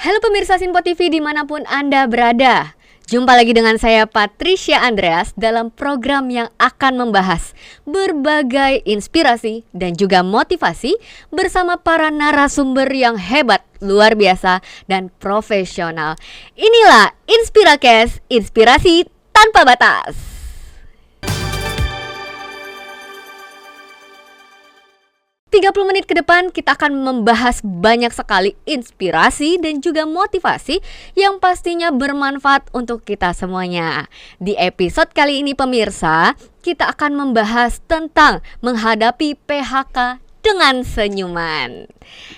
Halo pemirsa Sinpo TV dimanapun Anda berada. Jumpa lagi dengan saya Patricia Andreas dalam program yang akan membahas berbagai inspirasi dan juga motivasi bersama para narasumber yang hebat, luar biasa, dan profesional. Inilah Inspiracast, inspirasi tanpa batas. 30 menit ke depan kita akan membahas banyak sekali inspirasi dan juga motivasi yang pastinya bermanfaat untuk kita semuanya. Di episode kali ini pemirsa, kita akan membahas tentang menghadapi PHK dengan senyuman.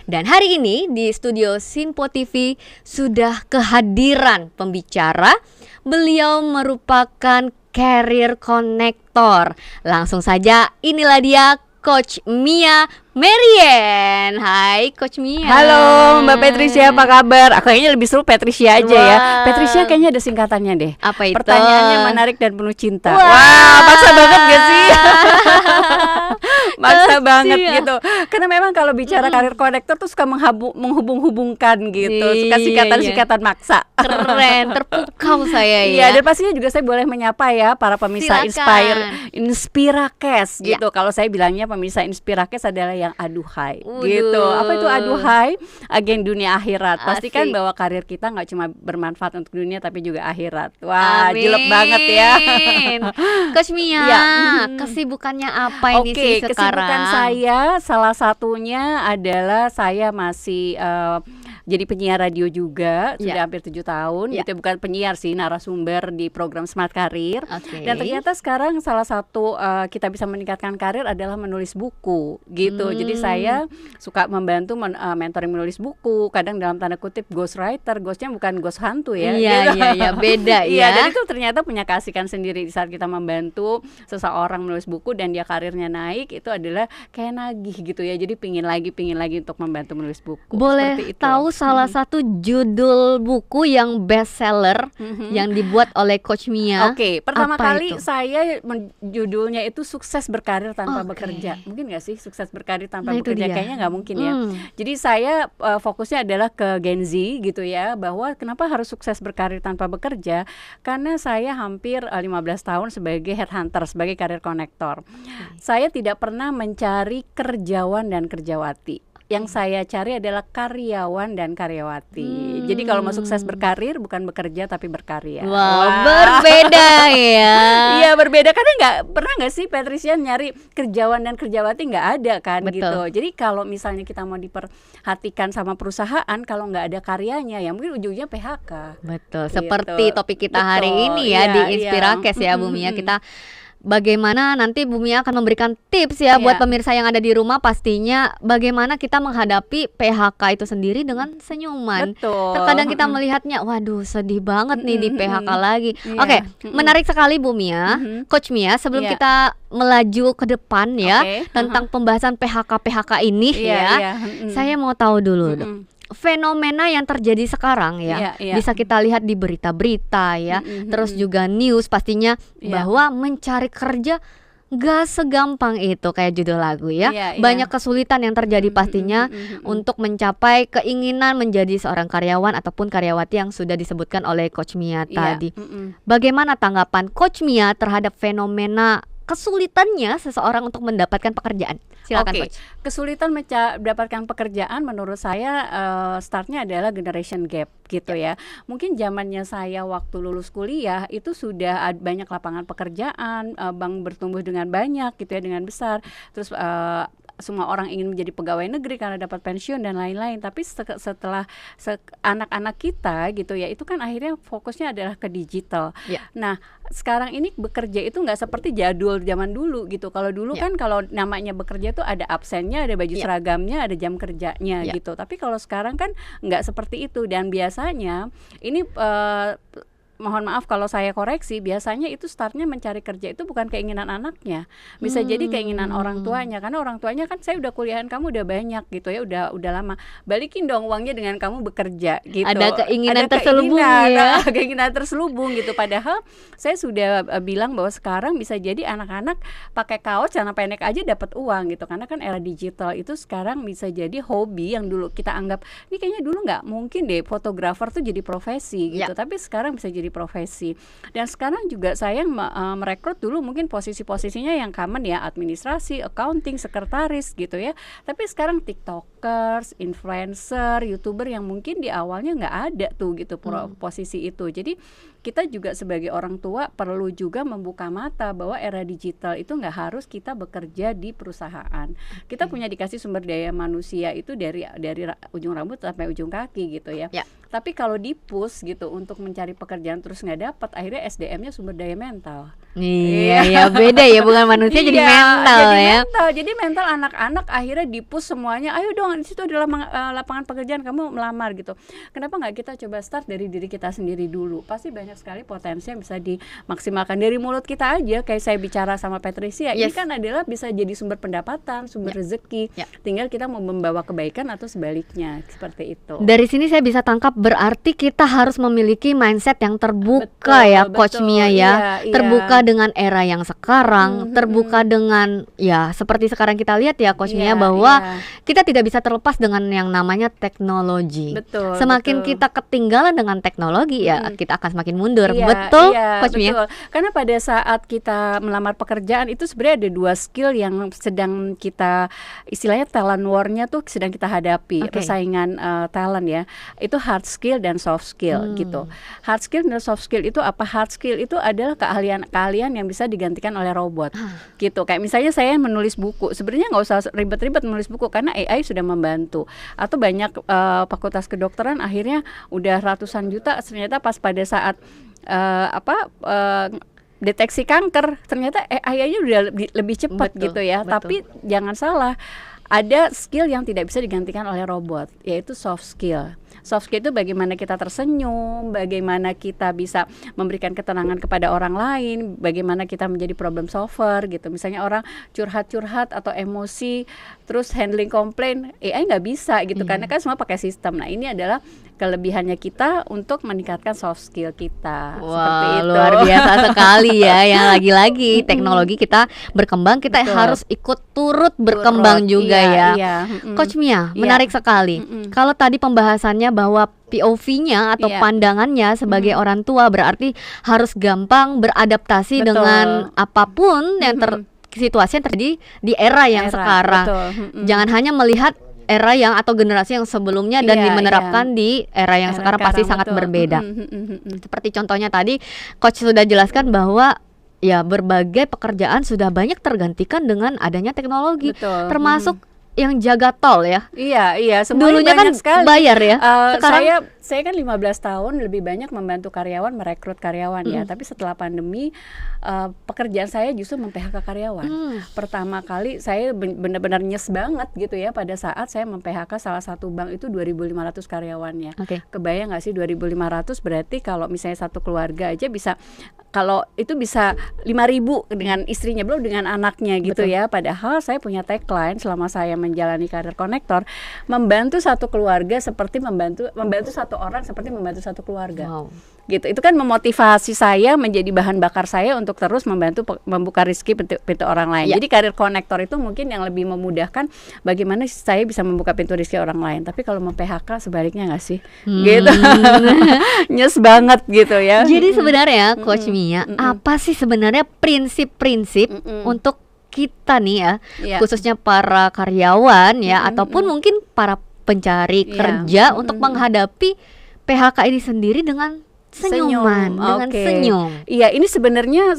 Dan hari ini di studio Sinpo TV sudah kehadiran pembicara. Beliau merupakan career connector. Langsung saja inilah dia Coach Mia Marian. Hai Coach Mia. Halo Mbak Patricia, apa kabar? Aku kayaknya lebih seru Patricia aja ya. Patricia kayaknya ada singkatannya deh. Apa itu? Pertanyaannya menarik dan penuh cinta. Wah, maksa banget gak sih? Maksa banget gitu. Karena memang kalau bicara karir konektor tuh suka menghubung-hubungkan gitu. Suka singkatan-singkatan maksa. Keren, terpukau saya ya. Iya, dan pastinya juga saya boleh menyapa ya para pemirsa Inspiracast gitu. Kalau saya bilangnya pemirsa Inspiracast adalah yang aduhai gitu. Apa itu aduhai? Agen dunia akhirat. Pastikan bahwa karir kita nggak cuma bermanfaat untuk dunia tapi juga akhirat. Wah, jelek banget ya. Coach Mia, kesibukannya apa ini sih sekarang? Kesibukan saya salah satunya adalah saya masih jadi penyiar radio juga, sudah hampir 7 tahun gitu. Bukan penyiar sih, narasumber di program Smart Career. Dan ternyata sekarang salah satu kita bisa meningkatkan karir adalah menulis buku gitu. Jadi saya suka membantu mentoring menulis buku. Kadang dalam tanda kutip ghostwriter, ghostnya bukan ghost hantu ya. Iya, beda ya. Dan itu ternyata punya keasikan sendiri di saat kita membantu seseorang menulis buku dan dia karirnya naik, itu adalah kayak nagih gitu ya. Jadi pingin lagi untuk membantu menulis buku. Boleh tahu salah satu judul buku yang best seller yang dibuat oleh Coach Mia? Oke, pertama kali itu? Saya judulnya itu Sukses Berkarir Tanpa Bekerja. Mungkin nggak sih sukses berkarir tanpa bekerja? Kayaknya nggak mungkin ya. Jadi saya fokusnya adalah ke Gen Z gitu ya, bahwa kenapa harus sukses berkarir tanpa bekerja? Karena saya hampir 15 tahun sebagai headhunter, sebagai career connector. Saya tidak pernah mencari kerjawan dan kerjawati. Yang saya cari adalah karyawan dan karyawati. Jadi kalau mau sukses berkarir bukan bekerja tapi berkarya. Wow, berbeda ya. Iya, berbeda. Karena pernah nggak sih Patricia nyari kerjawan dan kerjawati, nggak ada kan. Betul. Gitu. Jadi kalau misalnya kita mau diperhatikan sama perusahaan, kalau nggak ada karyanya ya mungkin ujungnya PHK. Betul. Gitu. Seperti topik kita hari ini ya di Inspiracast ya Bu Mia. Kita bagaimana nanti Bu Mia akan memberikan tips ya buat pemirsa yang ada di rumah, pastinya bagaimana kita menghadapi PHK itu sendiri dengan senyuman. Betul. Terkadang kita melihatnya, waduh sedih banget nih di PHK lagi. Oke, menarik sekali Bu Mia. Coach Mia, sebelum kita melaju ke depan ya tentang pembahasan PHK ini saya mau tahu dulu fenomena yang terjadi sekarang ya, bisa kita lihat di berita-berita ya, terus juga news pastinya bahwa mencari kerja gak segampang itu kayak judul lagu ya. Banyak kesulitan yang terjadi pastinya untuk mencapai keinginan menjadi seorang karyawan ataupun karyawati yang sudah disebutkan oleh Coach Mia tadi. Bagaimana tanggapan Coach Mia terhadap fenomena kesulitannya seseorang untuk mendapatkan pekerjaan? Silakan Coach. Kesulitan mendapatkan pekerjaan menurut saya startnya adalah generation gap gitu ya. Mungkin zamannya saya waktu lulus kuliah itu sudah banyak lapangan pekerjaan, bank bertumbuh dengan banyak gitu ya, dengan besar. Terus semua orang ingin menjadi pegawai negeri karena dapat pensiun dan lain-lain. Tapi setelah anak-anak kita gitu ya, itu kan akhirnya fokusnya adalah ke digital. Nah, sekarang ini bekerja itu nggak seperti jadul zaman dulu gitu. Kalau dulu kan kalau namanya bekerja tuh ada absennya, ada baju seragamnya, ada jam kerjanya gitu. Tapi kalau sekarang kan nggak seperti itu. Dan biasanya ini mohon maaf kalau saya koreksi, biasanya itu startnya mencari kerja itu bukan keinginan anaknya, bisa jadi keinginan orang tuanya, karena orang tuanya kan saya udah kuliahan kamu udah banyak gitu ya, udah lama, balikin dong uangnya dengan kamu bekerja gitu. Ada keinginan terselubung ya. Keinginan terselubung gitu. Padahal saya sudah bilang bahwa sekarang bisa jadi anak-anak pakai kaos celana pendek aja dapat uang gitu, karena kan era digital itu sekarang bisa jadi hobi yang dulu kita anggap ini kayaknya dulu nggak mungkin deh fotografer tuh jadi profesi gitu, tapi sekarang bisa jadi profesi. Dan sekarang juga saya merekrut dulu mungkin posisinya yang common ya, administrasi, accounting, sekretaris gitu ya. Tapi sekarang tiktokers, influencer, youtuber yang mungkin di awalnya nggak ada tuh gitu posisi itu. Jadi kita juga sebagai orang tua perlu juga membuka mata bahwa era digital itu nggak harus kita bekerja di perusahaan. Kita punya dikasih sumber daya manusia itu dari ujung rambut sampai ujung kaki gitu ya. Tapi kalau di-push gitu untuk mencari pekerjaan terus nggak dapat, akhirnya SDM-nya sumber daya mental. Iya, beda ya, bukan manusia jadi mental ya. Jadi mental anak-anak akhirnya di-push semuanya. Ayo dong, di situ adalah lapangan pekerjaan, kamu melamar gitu. Kenapa nggak kita coba start dari diri kita sendiri dulu? Pasti banyak sekali potensi yang bisa dimaksimalkan dari mulut kita aja. Kayak saya bicara sama Patricia, ini kan adalah bisa jadi sumber pendapatan, sumber rezeki. Tinggal kita mau membawa kebaikan atau sebaliknya, seperti itu. Dari sini saya bisa tangkap berarti kita harus memiliki mindset yang terbuka Coach Mia ya. Terbuka dengan era yang sekarang, terbuka dengan ya seperti sekarang kita lihat ya Coach Mia bahwa kita tidak bisa terlepas dengan yang namanya teknologi. Semakin kita ketinggalan dengan teknologi ya kita akan semakin mundur. Coach Mia? Karena pada saat kita melamar pekerjaan itu sebenarnya ada 2 skill yang sedang kita, istilahnya talent war-nya tuh sedang kita hadapi, persaingan talent ya. Itu hard skill dan soft skill gitu. Hard skill dan soft skill itu apa? Hard skill itu adalah keahlian yang bisa digantikan oleh robot gitu. Kayak misalnya saya menulis buku, sebenarnya nggak usah ribet-ribet menulis buku karena AI sudah membantu. Atau banyak fakultas kedokteran akhirnya udah ratusan juta, ternyata pas pada saat deteksi kanker ternyata AI-nya udah lebih cepat gitu ya. Tapi jangan salah, ada skill yang tidak bisa digantikan oleh robot, yaitu soft skill. Soft skill itu bagaimana kita tersenyum, bagaimana kita bisa memberikan ketenangan kepada orang lain, bagaimana kita menjadi problem solver gitu. Misalnya orang curhat-curhat atau emosi, terus handling komplain, AI nggak bisa gitu, karena kan semua pakai sistem. Nah ini adalah kelebihannya kita untuk meningkatkan soft skill kita. Seperti itu. Luar biasa sekali ya. Yang lagi-lagi teknologi kita berkembang, kita harus ikut turut berkembang juga ya. Coach Mia, menarik sekali. Kalau tadi pembahasannya bahwa POV-nya atau pandangannya sebagai orang tua berarti harus gampang beradaptasi dengan apapun yang situasi yang terjadi di era yang sekarang. Jangan hanya melihat era yang atau generasi yang sebelumnya dan menerapkan di era yang sekarang pasti sangat berbeda. Seperti contohnya tadi Coach sudah jelaskan bahwa ya berbagai pekerjaan sudah banyak tergantikan dengan adanya teknologi, termasuk yang jaga tol ya. Iya, dulunya kan sekali bayar ya. Sekarang saya kan 15 tahun lebih banyak membantu karyawan, merekrut karyawan ya. Tapi setelah pandemi pekerjaan saya justru mem-PHK karyawan. Pertama kali saya benar-benar nyes banget gitu ya pada saat saya mem-PHK salah satu bank itu 2.500 karyawannya. Kebayang nggak sih 2.500 berarti kalau misalnya satu keluarga aja bisa, kalau itu bisa 5.000 dengan istrinya belum dengan anaknya gitu ya. Padahal saya punya tagline selama saya menjalani karir konektor, membantu satu keluarga seperti membantu satu orang seperti membantu satu keluarga. Gitu. Itu kan memotivasi saya, menjadi bahan bakar saya untuk terus membuka rezeki pintu orang lain. Jadi karir konektor itu mungkin yang lebih memudahkan bagaimana saya bisa membuka pintu rezeki orang lain. Tapi kalau PHK sebaliknya nggak sih? Gitu. Nyes banget gitu ya. Jadi sebenarnya Coach Mia, apa sih sebenarnya prinsip-prinsip untuk kita nih ya, khususnya para karyawan ya, ataupun mungkin para pencari kerja untuk menghadapi PHK ini sendiri dengan senyuman, dengan senyum. Iya, ini sebenarnya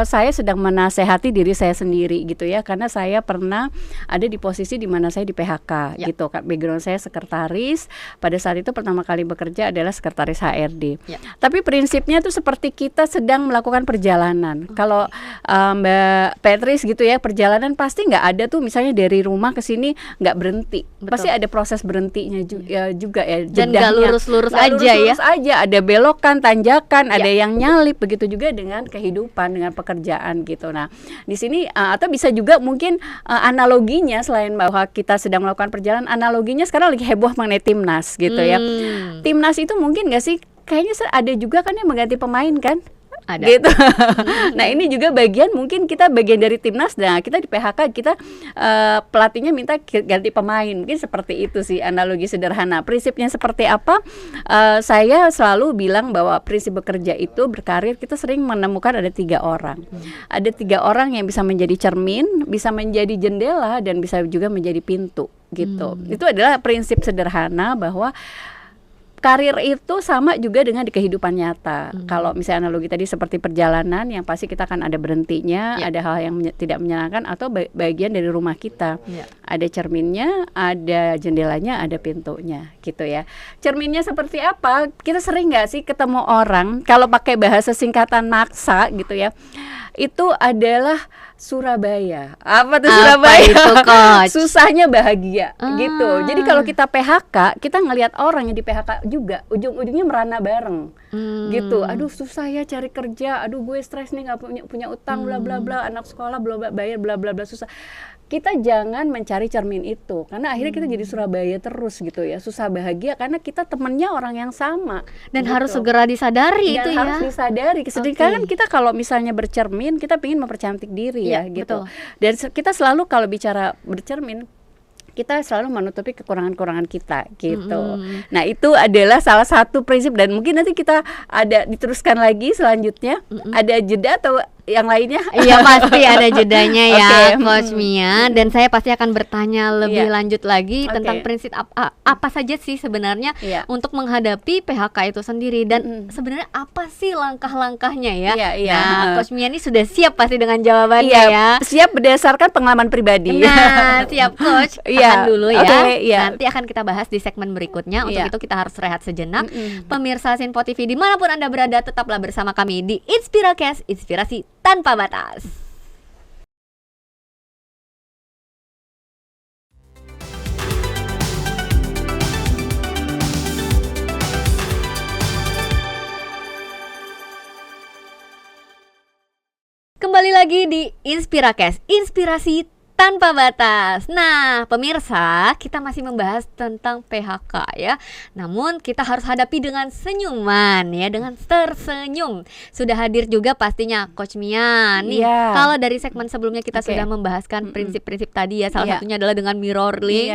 saya sedang menasehati diri saya sendiri gitu ya, karena saya pernah ada di posisi di mana saya di PHK gitu. Background saya sekretaris, pada saat itu pertama kali bekerja adalah sekretaris HRD. Tapi prinsipnya tuh seperti kita sedang melakukan perjalanan. Kalau Mbak Patrice gitu ya, perjalanan pasti nggak ada tuh misalnya dari rumah ke sini nggak berhenti. Pasti ada proses berhentinya juga ya. Dan nggak lurus-lurus aja ya. Ada belokan gundukan, tanjakan, ada yang nyalip, begitu juga dengan kehidupan, dengan pekerjaan gitu. Nah, di sini atau bisa juga mungkin analoginya selain bahwa kita sedang melakukan perjalanan, analoginya sekarang lagi heboh mengenai timnas gitu ya. Timnas itu mungkin nggak sih, kayaknya ada juga kan yang mengganti pemain kan? Ada. Gitu. Nah, ini juga bagian, mungkin kita bagian dari timnas. Nah, kita di PHK, kita pelatihnya minta ganti pemain. Mungkin seperti itu sih analogi sederhana. Prinsipnya seperti apa? Saya selalu bilang bahwa prinsip bekerja itu, berkarir, kita sering menemukan ada 3 orang. Ada 3 orang yang bisa menjadi cermin, bisa menjadi jendela, dan bisa juga menjadi pintu gitu. Itu adalah prinsip sederhana bahwa karir itu sama juga dengan di kehidupan nyata. Kalau misalnya analogi tadi seperti perjalanan, yang pasti kita akan ada berhentinya, ada hal yang tidak menyenangkan, atau bagian dari rumah kita. Ada cerminnya, ada jendelanya, ada pintunya gitu ya. Cerminnya seperti apa? Kita sering nggak sih ketemu orang, kalau pakai bahasa singkatan maksa gitu ya, itu adalah Surabaya. Apa tuh Surabaya? Itu, Coach? Susahnya bahagia gitu. Jadi kalau kita PHK, kita ngelihat orang yang di PHK juga ujung-ujungnya merana bareng gitu. Aduh, susah ya cari kerja. Aduh, gue stres nih, nggak punya utang, bla bla bla, anak sekolah belum bayar, bla bla bla, susah. Kita jangan mencari cermin itu, karena akhirnya kita jadi Surabaya terus gitu ya, susah bahagia karena kita temennya orang yang sama. Dan gitu. harus segera disadari dan itu ya. harus disadari. Sedangkan kita kalau misalnya bercermin, kita ingin mempercantik diri ya gitu. Betul. Dan kita selalu kalau bicara bercermin, kita selalu menutupi kekurangan-kekurangan kita gitu. Nah, itu adalah salah satu prinsip, dan mungkin nanti kita ada diteruskan lagi selanjutnya. Ada jeda atau yang lainnya? Iya, pasti ada jedanya ya, Coach Mia. Dan saya pasti akan bertanya lebih lanjut lagi tentang prinsip apa saja sih sebenarnya untuk menghadapi PHK itu sendiri, dan sebenarnya apa sih langkah-langkahnya ya. Nah, Coach Mia ini sudah siap pasti dengan jawabannya ya. Siap berdasarkan pengalaman pribadi. Nah, siap Coach. Tahan dulu ya. Nanti akan kita bahas di segmen berikutnya. Untuk itu kita harus rehat sejenak. Pemirsa Sinpo TV dimanapun Anda berada, tetaplah bersama kami di Inspiracast, inspirasi tanpa batas. Kembali lagi di Inspiracast, inspirasi tanpa batas. Nah, pemirsa, kita masih membahas tentang PHK ya. Namun kita harus hadapi dengan senyuman ya, dengan tersenyum. Sudah hadir juga pastinya Coach Mia nih. Kalau dari segmen sebelumnya kita sudah membahaskan prinsip-prinsip tadi ya. Salah satunya adalah dengan mirroring.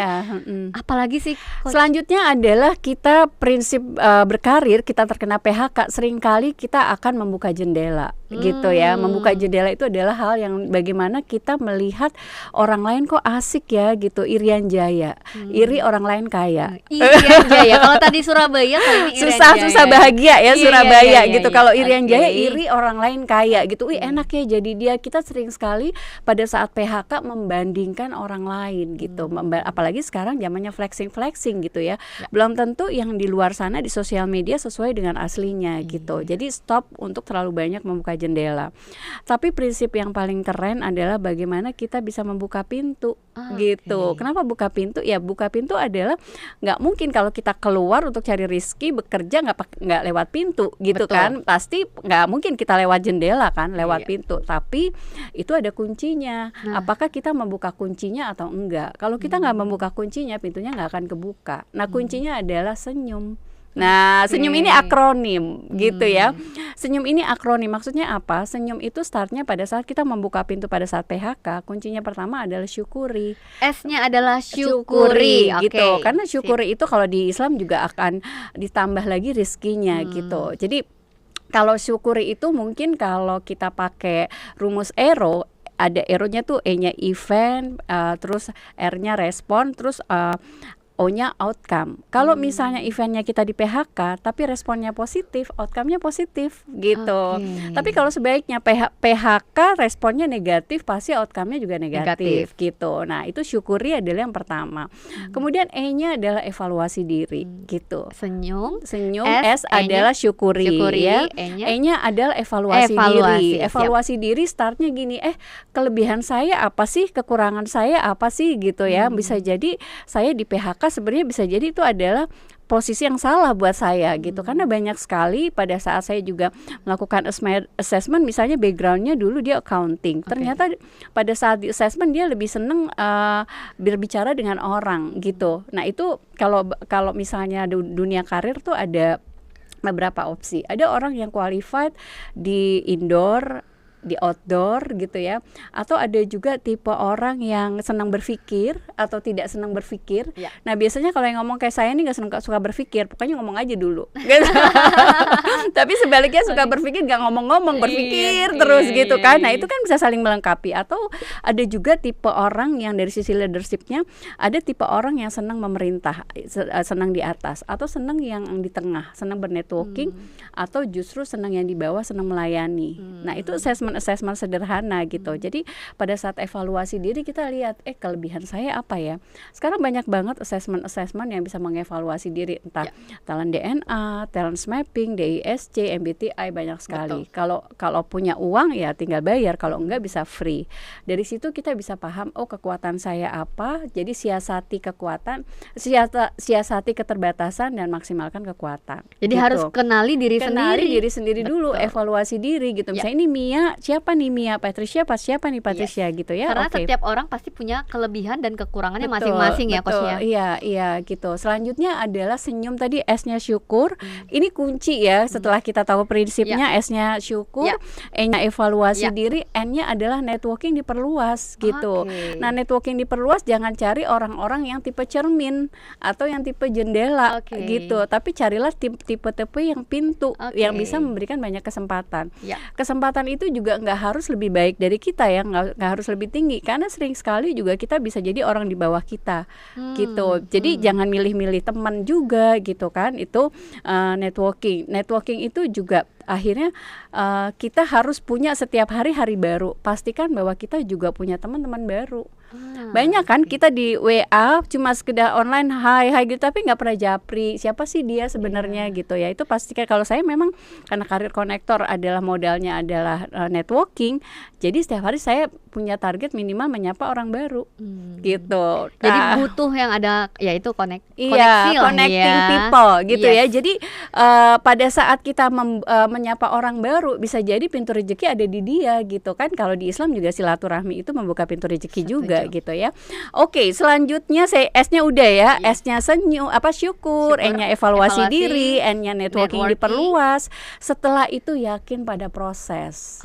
Apalagi sih, Coach? Selanjutnya adalah kita prinsip berkarir, kita terkena PHK, seringkali kita akan membuka jendela gitu ya. Membuka jendela itu adalah hal yang bagaimana kita melihat orang lain kok asik ya gitu, irian jaya, iri orang lain kaya. Irian jaya. Kalau tadi Surabaya, kali ini irian jaya. Susah bahagia ya Surabaya gitu. Kalau irian jaya, iri orang lain kaya gitu. Enak ya jadi dia. Kita sering sekali pada saat PHK membandingkan orang lain gitu. Apalagi sekarang zamannya flexing gitu ya. Belum tentu yang di luar sana di sosial media sesuai dengan aslinya gitu. Jadi stop untuk terlalu banyak membuka jendela. Tapi prinsip yang paling keren adalah bagaimana kita bisa membuka pintu gitu. Kenapa buka pintu? Ya buka pintu adalah nggak mungkin kalau kita keluar untuk cari rezeki, bekerja nggak lewat pintu gitu. Betul. Kan pasti nggak mungkin kita lewat jendela kan, lewat pintu. Tapi itu ada kuncinya. Apakah kita membuka kuncinya atau enggak? Kalau kita nggak membuka kuncinya, pintunya nggak akan kebuka. Nah, kuncinya adalah senyum. Nah, senyum ini akronim gitu ya. Senyum ini akronim, maksudnya apa? Senyum itu startnya pada saat kita membuka pintu pada saat PHK. Kuncinya pertama adalah syukuri. S-nya adalah syukuri gitu. Karena syukuri itu kalau di Islam juga akan ditambah lagi rezekinya gitu. Jadi kalau syukuri itu mungkin kalau kita pakai rumus ERO, ada ERO-nya tuh E-nya event, terus R-nya respon, terus O-nya outcome. Kalau misalnya eventnya kita di PHK tapi responnya positif, outcome-nya positif gitu. Tapi kalau sebaiknya PHK responnya negatif, pasti outcome-nya juga negatif gitu. Nah, itu syukuri adalah yang pertama. Kemudian E-nya adalah evaluasi diri gitu. Senyum S adalah syukuri ya. E-nya adalah evaluasi diri. Evaluasi diri startnya gini, kelebihan saya apa sih, kekurangan saya apa sih gitu ya. Bisa jadi saya di PHK sebenarnya bisa jadi itu adalah posisi yang salah buat saya gitu, karena banyak sekali pada saat saya juga melakukan assessment, misalnya backgroundnya dulu dia accounting, ternyata pada saat di assessment dia lebih seneng berbicara dengan orang gitu. Nah itu kalau misalnya dunia karir tuh ada beberapa opsi. Ada orang yang qualified di indoor, di outdoor gitu ya, atau ada juga tipe orang yang senang berpikir atau tidak senang berpikir. Nah biasanya kalau yang ngomong kayak saya ini nggak suka berpikir, pokoknya ngomong aja dulu gitu. Tapi sebaliknya suka berpikir, nggak ngomong-ngomong, berpikir terus gitu kan. Nah itu kan bisa saling melengkapi. Atau ada juga tipe orang yang dari sisi leadershipnya, ada tipe orang yang senang memerintah, senang di atas, atau senang yang di tengah, senang bernetworking, atau justru senang yang di bawah, senang melayani. Nah itu assessment sederhana gitu. Jadi pada saat evaluasi diri kita lihat, kelebihan saya apa ya. Sekarang banyak banget assessment yang bisa mengevaluasi diri, entah talent DNA, talent mapping, DISC, MBTI, banyak sekali. Kalau punya uang ya tinggal bayar, kalau enggak bisa free. Dari situ kita bisa paham, kekuatan saya apa. Jadi siasati kekuatan, siasati keterbatasan, dan maksimalkan kekuatan. Jadi gitu. harus kenali diri sendiri dulu, evaluasi diri gitu. Misalnya ini Mia, siapa nih Mia, Patricia siapa nih Patricia gitu ya. Karena setiap orang pasti punya kelebihan dan kekurangannya masing-masing ya Coach ya. Iya gitu. Selanjutnya adalah senyum tadi, S-nya syukur. Ini kunci ya, setelah kita tahu prinsipnya. S-nya syukur, E-nya evaluasi diri, N-nya adalah networking diperluas gitu. Nah networking diperluas, jangan cari orang-orang yang tipe cermin atau yang tipe jendela gitu, tapi carilah tipe-tipe yang pintu, yang bisa memberikan banyak kesempatan. Kesempatan itu juga nggak harus lebih baik dari kita ya, nggak harus lebih tinggi, karena sering sekali juga kita bisa jadi orang di bawah kita gitu. Jadi jangan milih-milih teman juga gitu kan. Itu networking itu juga akhirnya kita harus punya setiap hari baru. Pastikan bahwa kita juga punya teman-teman baru. Banyak kan kita di WA cuma sekedar online hai gitu, tapi nggak pernah japri siapa sih dia sebenarnya gitu ya. Itu pastikan. Kalau saya memang karena karir konektor adalah modalnya adalah networking, jadi setiap hari saya punya target minimal menyapa orang baru gitu. Jadi butuh yang ada yaitu koneksi connecting people gitu ya. Jadi pada saat kita menyapa orang baru, bisa jadi pintu rezeki ada di dia gitu kan. Kalau di Islam juga silaturahmi itu membuka pintu rezeki juga gitu ya. Oke, selanjutnya saya S-nya udah ya. S-nya senyum, syukur, E-nya evaluasi diri, N-nya networking diperluas. Setelah itu yakin pada proses.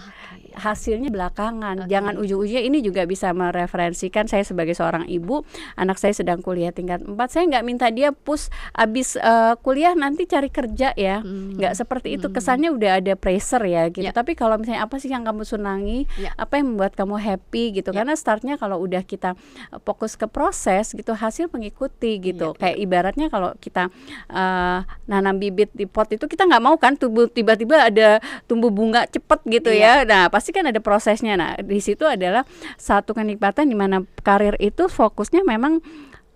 Hasilnya belakangan. Jangan ujung-ujungnya. Ini juga bisa mereferensikan saya sebagai seorang ibu, anak saya sedang kuliah tingkat 4. Saya nggak minta dia push abis kuliah nanti cari kerja ya. Nggak seperti itu. Kesannya udah ada pressure ya gitu. Tapi kalau misalnya apa sih yang kamu senangi, apa yang membuat kamu happy gitu. Karena startnya kalau udah kita fokus ke proses gitu, hasil mengikuti gitu. Kayak ibaratnya kalau kita nanam bibit di pot itu, kita nggak mau kan tiba-tiba ada tumbuh bunga cepet gitu ya. Nah pasti kan ada prosesnya. Nah di situ adalah satu kenikmatan di mana karir itu fokusnya memang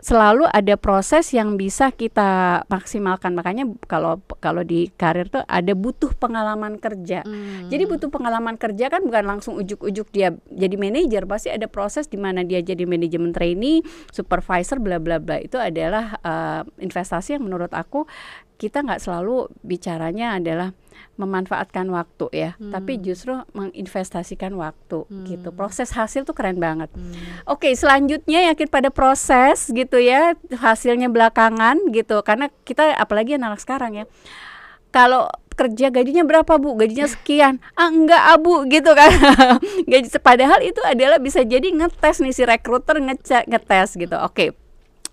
selalu ada proses yang bisa kita maksimalkan. Makanya kalau di karir tuh ada butuh pengalaman kerja. Jadi butuh pengalaman kerja kan bukan langsung ujuk-ujuk dia jadi manajer. Pasti ada proses di mana dia jadi manajemen trainee, supervisor, bla bla bla. Itu adalah investasi yang menurut aku kita nggak selalu bicaranya adalah memanfaatkan waktu ya, tapi justru menginvestasikan waktu gitu. Proses hasil tuh keren banget. Oke, selanjutnya yakin pada proses gitu ya, hasilnya belakangan gitu. Karena kita apalagi anak sekarang ya, kalau kerja gajinya berapa Bu? Gajinya sekian. Enggak Bu gitu kan. Gaji padahal itu adalah bisa jadi ngetes nih si rekruter ngetes gitu. Oke.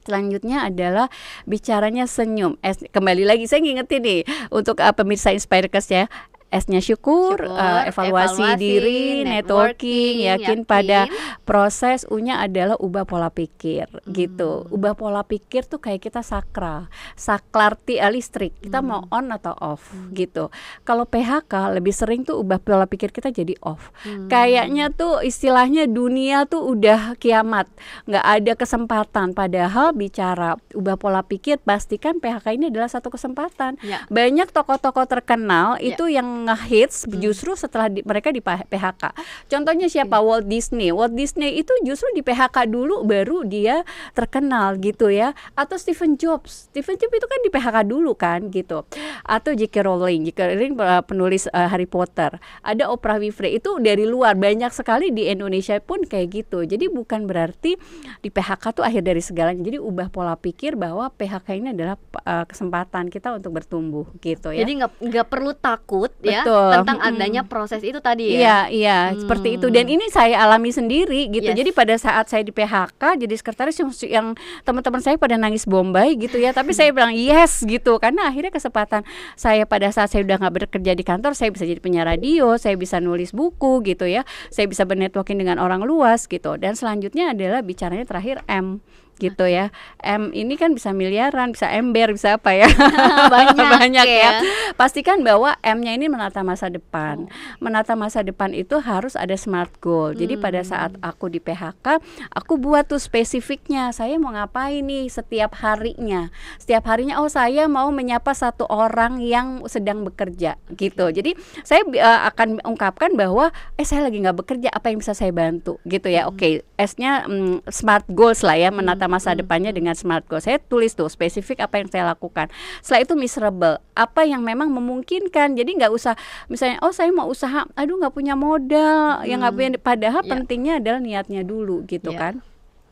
Selanjutnya adalah bicaranya senyum. Kembali lagi saya ngingetin nih untuk pemirsa Inspirecast ya. S-nya syukur, evaluasi diri, networking, yakin pada proses. U-nya adalah ubah pola pikir gitu. Ubah pola pikir tuh kayak kita saklar listrik. Kita mau on atau off gitu. Kalau PHK lebih sering tuh ubah pola pikir kita jadi off. Kayaknya tuh istilahnya dunia tuh udah kiamat, nggak ada kesempatan. Padahal bicara ubah pola pikir, pastikan PHK ini adalah satu kesempatan. Banyak tokoh-tokoh terkenal itu yang ngehits justru setelah mereka di PHK. Contohnya siapa? Walt Disney. Walt Disney itu justru di PHK dulu baru dia terkenal gitu ya. Atau Stephen Jobs. Stephen Jobs itu kan di PHK dulu kan gitu. Atau J.K. Rowling. J.K. Rowling penulis Harry Potter. Ada Oprah Winfrey, itu dari luar. Banyak sekali di Indonesia pun kayak gitu. Jadi bukan berarti di PHK tuh akhir dari segalanya. Jadi ubah pola pikir bahwa PHK ini adalah kesempatan kita untuk bertumbuh gitu ya. Jadi nggak perlu takut ya tentang adanya proses itu tadi ya. Iya, seperti itu. Dan ini saya alami sendiri gitu. Jadi pada saat saya di PHK jadi sekretaris yang teman-teman saya pada nangis bombay gitu ya. Tapi saya bilang yes gitu, karena akhirnya kesempatan saya pada saat saya udah nggak bekerja di kantor, saya bisa jadi penyiar radio, saya bisa nulis buku gitu ya. Saya bisa bernetworking dengan orang luas gitu. Dan selanjutnya adalah bicaranya terakhir M gitu ya. M ini kan bisa miliaran, bisa ember, bisa apa ya. banyak ya. Pastikan bahwa M-nya ini menata masa depan. Menata masa depan itu harus ada smart goal. Jadi pada saat aku di PHK, aku buat tuh spesifiknya. Saya mau ngapain nih setiap harinya. Setiap harinya saya mau menyapa satu orang yang sedang bekerja gitu. Jadi saya akan ungkapkan bahwa saya lagi nggak bekerja, apa yang bisa saya bantu gitu ya. Oke, S-nya smart goals lah ya, menata masa depannya dengan smart goal. Saya tulis tuh spesifik apa yang saya lakukan. Setelah itu measurable, apa yang memang memungkinkan. Jadi nggak usah misalnya saya mau usaha, aduh nggak punya modal, yang nggak punya. Padahal pentingnya adalah niatnya dulu gitu kan.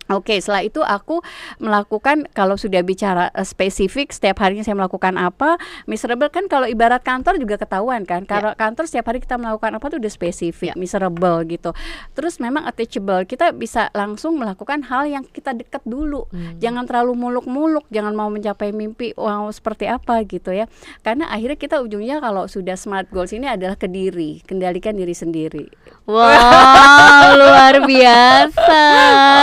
Oke, setelah itu aku melakukan, kalau sudah bicara spesifik setiap harinya saya melakukan apa. Measurable kan kalau ibarat kantor juga ketahuan kan. Kalau kantor setiap hari kita melakukan apa tuh udah spesifik, measurable gitu. Terus memang attainable, kita bisa langsung melakukan hal yang kita dekat dulu. Jangan terlalu muluk-muluk, jangan mau mencapai mimpi seperti apa gitu ya. Karena akhirnya kita ujungnya kalau sudah smart goals ini adalah ke diri, kendalikan diri sendiri. Wow, luar biasa.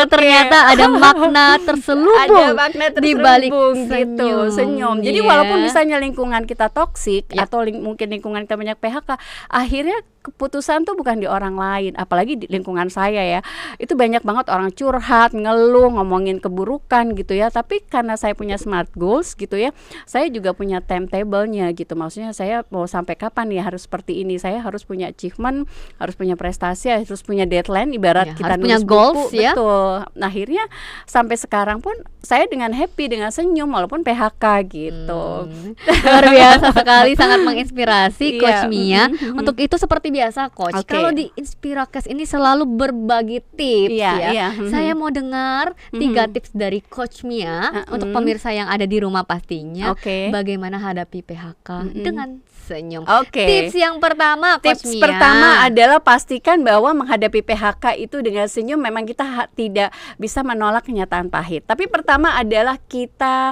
Ternyata ada makna terselubung, di balik senyum. Jadi walaupun misalnya lingkungan kita toksik atau mungkin lingkungan kita banyak PHK, akhirnya keputusan tuh bukan di orang lain, apalagi di lingkungan saya ya. Itu banyak banget orang curhat, ngeluh, ngomongin keburukan gitu ya. Tapi karena saya punya smart goals gitu ya, saya juga punya timetable-nya gitu. Maksudnya saya mau sampai kapan ya harus seperti ini. Saya harus punya achievement, harus punya prestasi, harus punya deadline. Ibarat kita nulis punya goals buku, betul. Nah, akhirnya sampai sekarang pun saya dengan happy, dengan senyum walaupun PHK gitu. Luar biasa sekali, sangat menginspirasi Coach Mia. Untuk itu seperti biasa Coach, kalau di Inspirakes ini selalu berbagi tips Saya mau dengar 3 tips dari Coach Mia untuk pemirsa yang ada di rumah pastinya, bagaimana hadapi PHK dengan senyum. Tips yang pertama Coach Mia. Pertama adalah pastikan bahwa menghadapi PHK itu dengan senyum. Memang kita tidak bisa menolak kenyataan pahit. Tapi pertama adalah kita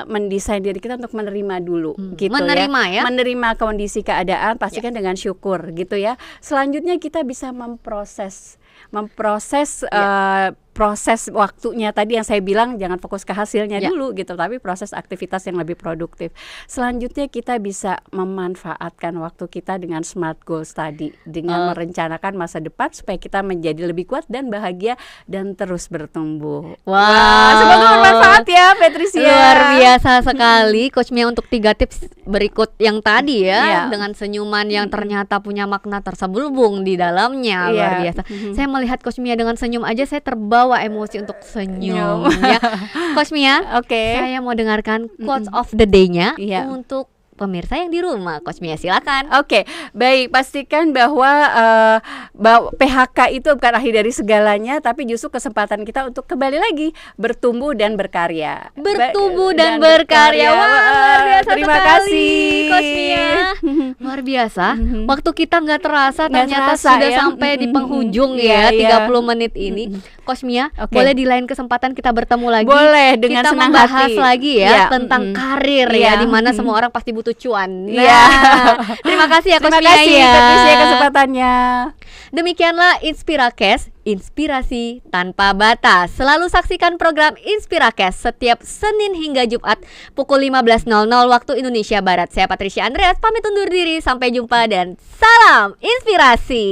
mendesain diri kita untuk menerima dulu gitu ya. Menerima kondisi keadaan, pastikan dengan syukur gitu ya. Selanjutnya kita bisa memproses proses waktunya tadi yang saya bilang, jangan fokus ke hasilnya dulu gitu, tapi proses aktivitas yang lebih produktif. Selanjutnya kita bisa memanfaatkan waktu kita dengan smart goals tadi, dengan merencanakan masa depan supaya kita menjadi lebih kuat dan bahagia dan terus bertumbuh. Semoga bermanfaat ya Patricia. Luar biasa sekali Coach Mia untuk 3 tips berikut yang tadi ya, dengan senyuman yang ternyata punya makna terselubung di dalamnya. Luar biasa. Saya melihat Coach Mia dengan senyum aja saya terbawa emosi untuk senyum ya. Coach Mia, saya mau dengarkan quotes of the day-nya untuk pemirsa yang di rumah. Coach Mia silakan. Baik, pastikan bahwa PHK itu bukan akhir dari segalanya, tapi justru kesempatan kita untuk kembali lagi bertumbuh dan berkarya. Bertumbuh dan berkarya. Luar biasa. Terima kasih Coach Mia. Luar biasa. Waktu kita nggak terasa ternyata sudah sampai di penghujung 30 menit ini. Coach Mia, boleh di lain kesempatan kita bertemu lagi. Boleh, dengan kita senang membahas hati lagi tentang karir di mana semua orang pasti butuh cuan. Terima kasih ya Coach Mia. Terima kasih Patricia kesempatannya. Demikianlah Inspirakes, inspirasi tanpa batas. Selalu saksikan program Inspirakes setiap Senin hingga Jumat pukul 15.00 waktu Indonesia Barat. Saya Patricia Andreas pamit undur diri, sampai jumpa dan salam inspirasi.